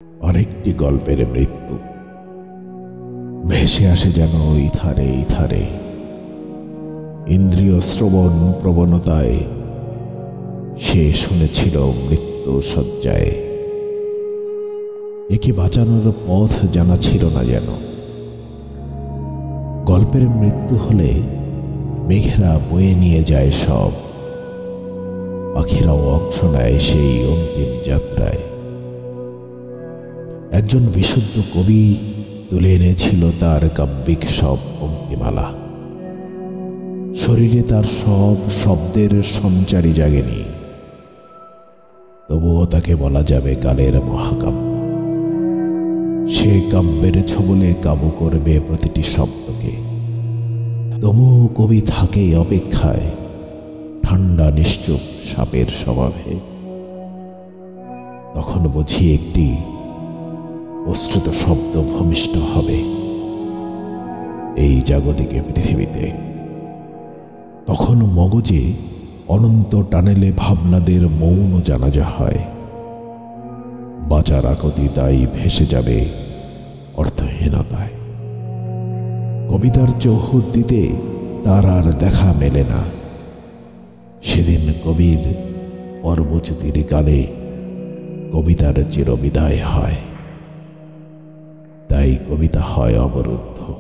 আরেকটি গল্পের মৃত্যু ভেসে আসে যেন ইথারে ইথারে। ইন্দ্রিয় শ্রবণ প্রবণতায় সে শুনেছিল মৃত্যু শয্যায়। একে বাঁচানোর পথ জানা ছিল না যেন। গল্পের মৃত্যু হলে মেঘেরা বয়ে নিয়ে যায় সব, পাখিরাও অংশ নেয় সেই অন্তিম যাত্রায়। একজন বিশুদ্ধ কবি তুলে এনেছিল তার কাব্যিক সব পঙ্ক্তিমালা। শরীরে তার সব শব্দের সঞ্চারী জাগেনি, তবুও তাকে বলা যাবে কালের মহাকাব্য। সে কাব্যের ছবলে কাবু করবে প্রতিটি শব্দকে। তবুও কবি থাকে অপেক্ষায়, ঠান্ডা নিশ্চুপ সাপের স্বভাবে। তখন বুঝি একটি অশ্রুত শব্দ ভূমিষ্ঠ হবে এই জাগতিক পৃথিবীতে। তখন মগজে অনন্ত টানেলে ভাবনাদের মৌন জানাজা হয়। বাঁচার আকুতি তাই ভেসে যাবে অর্থহীনতায়। কবিতার চৌহুদ দিতে তার আর দেখা মেলে না। সেদিন কবির পর্বচ্যুতির কালে কবিতার চিরবিদায় হয়। তাই কবিতা হয় অবরুদ্ধ।